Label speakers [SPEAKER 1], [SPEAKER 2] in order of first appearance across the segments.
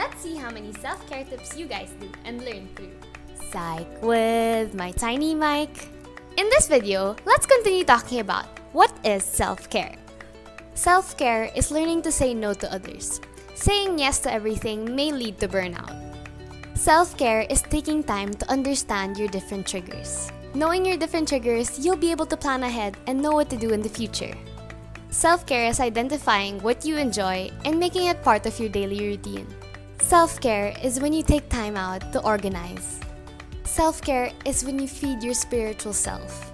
[SPEAKER 1] Let's see how many self-care tips you guys do and learn through Psych with my tiny mic. In this video, let's continue talking about what is self-care. Self-care is learning to say no to others. Saying yes to everything may lead to burnout. Self-care is taking time to understand your different triggers. Knowing your different triggers, you'll be able to plan ahead and know what to do in the future. Self-care is identifying what you enjoy and making it part of your daily routine. Self-care is when you take time out to organize. Self-care is when you feed your spiritual self,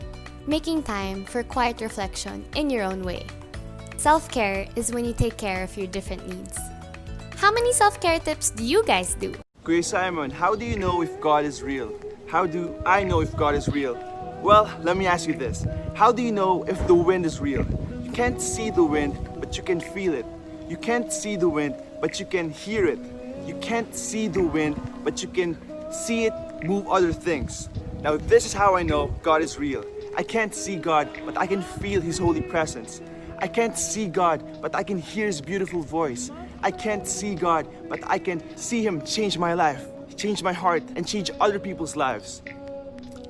[SPEAKER 1] making time for quiet reflection in your own way. Self-care is when you take care of your different needs. How many self-care tips do you guys do?
[SPEAKER 2] Kuya Simon, how do you know if God is real? How do I know if God is real? Well, let me ask you this. How do you know if the wind is real? You can't see the wind, but you can feel it. You can't see the wind, but you can hear it. You can't see the wind, but you can see it move other things. Now, this is how I know God is real. I can't see God, but I can feel His holy presence. I can't see God, but I can hear His beautiful voice. I can't see God, but I can see Him change my life, change my heart, and change other people's lives.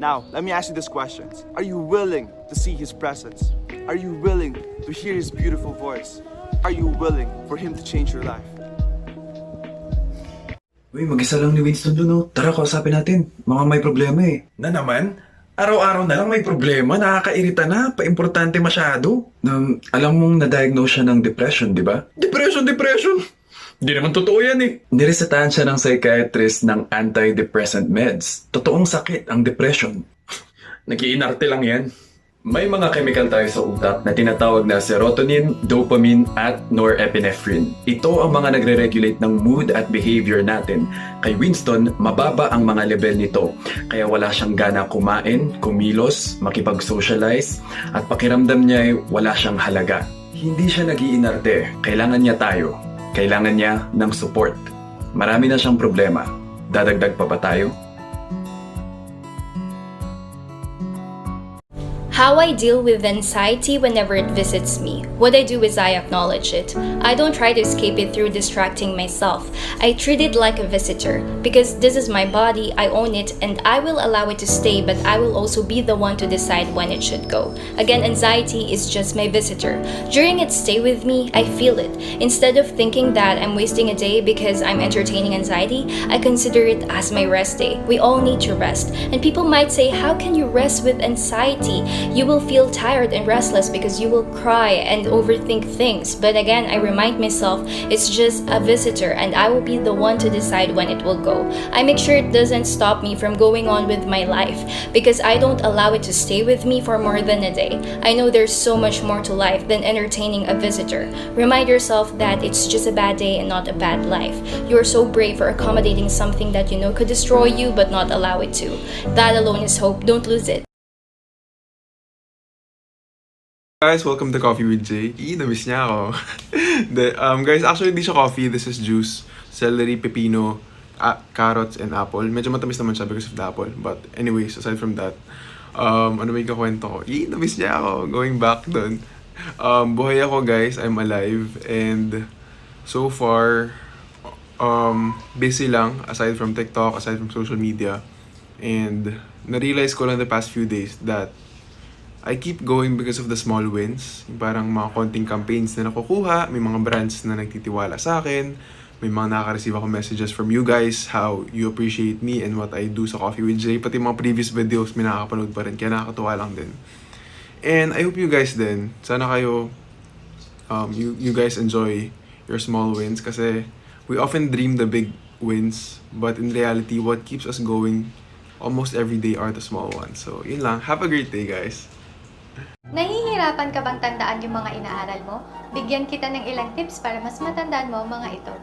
[SPEAKER 2] Now, let me ask you this question. Are you willing to see His presence? Are you willing to hear His beautiful voice? Are you willing for Him to change your life?
[SPEAKER 3] Uy, mag-isa lang ni Winston dun, no? Tara, kausapin natin. Mga may problema eh.
[SPEAKER 4] Na naman? Araw-araw na lang may problema, nakakairita na, paimportante masyado.
[SPEAKER 3] Alam mong na-diagnose siya ng depression, di ba?
[SPEAKER 4] Depression! Hindi naman totoo yan eh.
[SPEAKER 3] Niresetahan siya ng psychiatrist ng antidepressant meds. Totoong sakit ang depression.
[SPEAKER 4] Nag-iinarte lang yan.
[SPEAKER 3] May mga chemical tayo sa utak na tinatawag na serotonin, dopamine, at norepinephrine. Ito ang mga nagre-regulate ng mood at behavior natin. Kay Winston, mababa ang mga level nito. Kaya wala siyang gana kumain, kumilos, makipag-socialize, at pakiramdam niya ay wala siyang halaga. Hindi siya nag-iinarte. Kailangan niya tayo. Kailangan niya ng support. Marami na siyang problema. Dadagdag pa ba tayo?
[SPEAKER 5] How I deal with anxiety whenever it visits me. What I do is I acknowledge it. I don't try to escape it through distracting myself. I treat it like a visitor. Because this is my body, I own it, and I will allow it to stay, but I will also be the one to decide when it should go. Again, anxiety is just my visitor. During its stay with me, I feel it. Instead of thinking that I'm wasting a day because I'm entertaining anxiety, I consider it as my rest day. We all need to rest. And people might say, how can you rest with anxiety? You will feel tired and restless because you will cry and overthink things. But again, I remind myself it's just a visitor and I will be the one to decide when it will go. I make sure it doesn't stop me from going on with my life because I don't allow it to stay with me for more than a day. I know there's so much more to life than entertaining a visitor. Remind yourself that it's just a bad day and not a bad life. You're so brave for accommodating something that you know could destroy you but not allow it to. That alone is hope. Don't lose it.
[SPEAKER 6] Guys, welcome to Coffee with Jay. Na-miss niya ako. Guys, actually hindi siya coffee. This is juice. Celery, pepino, carrots, and apple. Medyo matamis naman siya because of the apple. But anyways, aside from that, ano may kakwento ko? Na-miss niya ako. Going back dun. Buhay ako guys. I'm alive. And so far, busy lang. Aside from TikTok, aside from social media. And na-realize ko lang the past few days that I keep going because of the small wins. Yung parang mga konting campaigns na nakukuha, may mga brands na nagtitiwala sa akin, may mga nakaka-receive ako messages from you guys, how you appreciate me and what I do sa Coffee with Jay. Pati mga previous videos, may nakakapanood pa rin, kaya nakakatuwa lang din. And I hope you guys din, sana kayo, you guys enjoy your small wins kasi we often dream the big wins, but in reality, what keeps us going almost every day are the small ones. So, yun lang. Have a great day, guys.
[SPEAKER 7] Nahihirapan ka bang tandaan yung mga inaaral mo? Bigyan kita ng ilang tips para mas matandaan mo ang mga ito.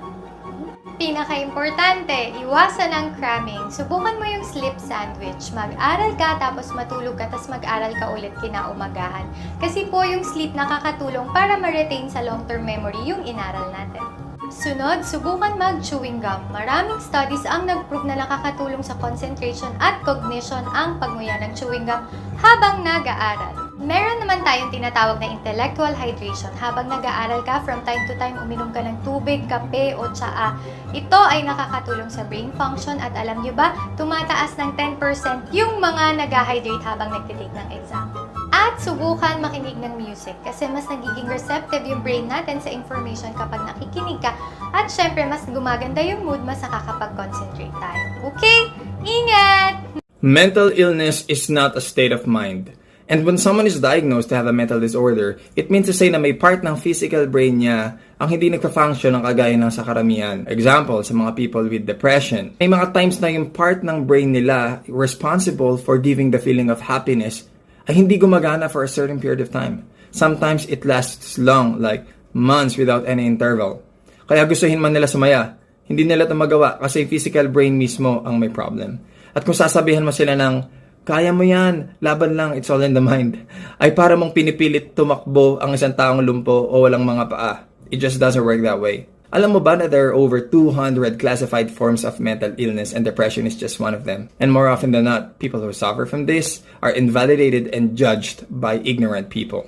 [SPEAKER 7] Pinaka-importante, iwasan ang cramming. Subukan mo yung sleep sandwich. Mag-aral ka, tapos matulog ka, tapos mag-aral ka ulit kinaumagahan. Kasi po yung sleep nakakatulong para ma-retain sa long-term memory yung inaral natin. Sunod, subukan mag-chewing gum. Maraming studies ang nag-prove na nakakatulong sa concentration at cognition ang pagmuya ng chewing gum habang nag-aaral. Meron naman tayong tinatawag na intellectual hydration. Habang nag-aaral ka, from time to time, uminom ka ng tubig, kape o tsaa. Ito ay nakakatulong sa brain function at alam nyo ba, tumataas ng 10% yung mga nag-hydrate habang nagtitake ng exam. At subukan makinig ng music kasi mas nagiging receptive yung brain natin sa information kapag nakikinig ka. At syempre, mas gumaganda yung mood, mas nakakapag-concentrate tayo. Okay? Ingat!
[SPEAKER 8] Mental illness is not a state of mind. And when someone is diagnosed to have a mental disorder, it means to say na may part ng physical brain niya ang hindi nagpa-function ng kagaya ng sa karamihan. Example, sa mga people with depression. May mga times na yung part ng brain nila responsible for giving the feeling of happiness ay hindi gumagana for a certain period of time. Sometimes it lasts long, like months without any interval. Kaya gustuhin man nila sumaya, hindi nila ito magawa kasi physical brain mismo ang may problem. At kung sasabihan mo sila ng kaya mo yan, laban lang, it's all in the mind, ay para mong pinipilit tumakbo ang isang taong lumpo o walang mga paa. It just doesn't work that way. Alam mo ba na there are over 200 classified forms of mental illness and depression is just one of them? And more often than not, people who suffer from this are invalidated and judged by ignorant people.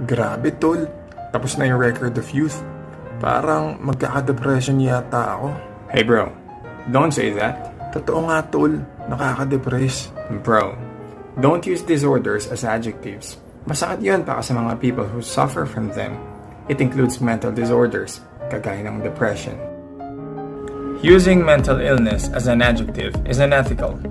[SPEAKER 4] Grabe, tol. Tapos na yung record of youth. Parang magkaka-depression yata ako.
[SPEAKER 8] Hey bro, don't say that.
[SPEAKER 4] Totoo nga, tol. Nakaka-depress.
[SPEAKER 8] Bro, don't use disorders as adjectives. Masakit yun para sa mga people who suffer from them. It includes mental disorders, kagaya ng depression. Using mental illness as an adjective is unethical.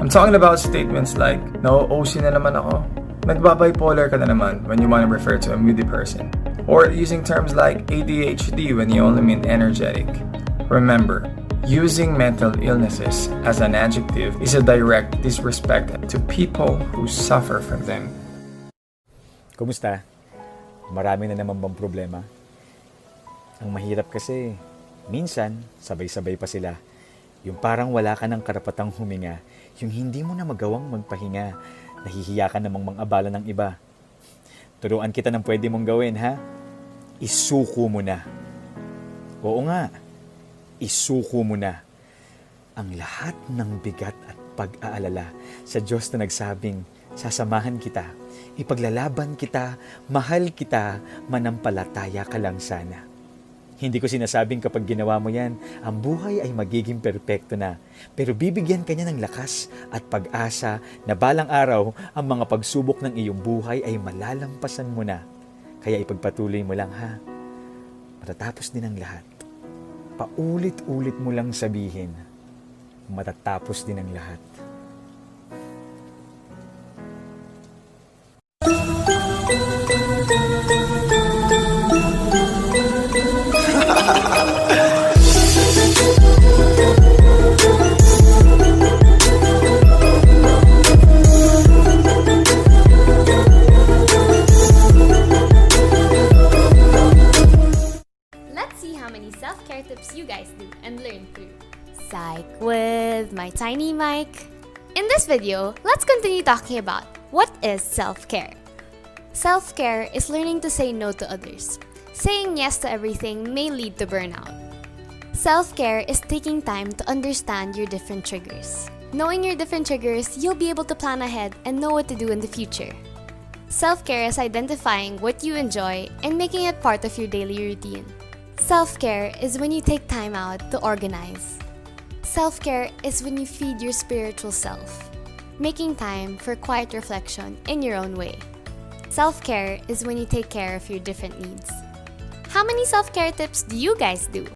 [SPEAKER 8] I'm talking about statements like, na-OC na naman ako. Nagba-bipolar ka na naman when you want to refer to a moody person. Or using terms like ADHD when you only mean energetic. Remember, using mental illnesses as an adjective is a direct disrespect to people who suffer from them.
[SPEAKER 9] Kumusta? Marami na naman bang problema? Ang mahirap kasi, minsan, sabay-sabay pa sila. Yung parang wala ka ng karapatang huminga. Yung hindi mo na magawang magpahinga. Nahihiya ka namang mang-abala ng iba. Turuan kita ng pwede mong gawin, ha? Isuko mo na. Oo nga, isuko mo na ang lahat ng bigat at pag-aalala sa Diyos na nagsabing, sasamahan kita, ipaglalaban kita, mahal kita, manampalataya ka lang sana. Hindi ko sinasabing kapag ginawa mo yan, ang buhay ay magiging perpekto na. Pero bibigyan ka niya ng lakas at pag-asa na balang araw, ang mga pagsubok ng iyong buhay ay malalampasan mo na. Kaya ipagpatuloy mo lang, ha? Matatapos din ang lahat. Paulit-ulit mo lang sabihin, matatapos din ang lahat.
[SPEAKER 1] Let's see how many self-care tips you guys do and learn through Psych with my tiny mic. In this video, let's continue talking about what is self-care. Self-care is learning to say no to others. Saying yes to everything may lead to burnout. Self-care is taking time to understand your different triggers. Knowing your different triggers, you'll be able to plan ahead and know what to do in the future. Self-care is identifying what you enjoy and making it part of your daily routine. Self-care is when you take time out to organize. Self-care is when you feed your spiritual self, making time for quiet reflection in your own way. Self-care is when you take care of your different needs. How many self-care tips do you guys do?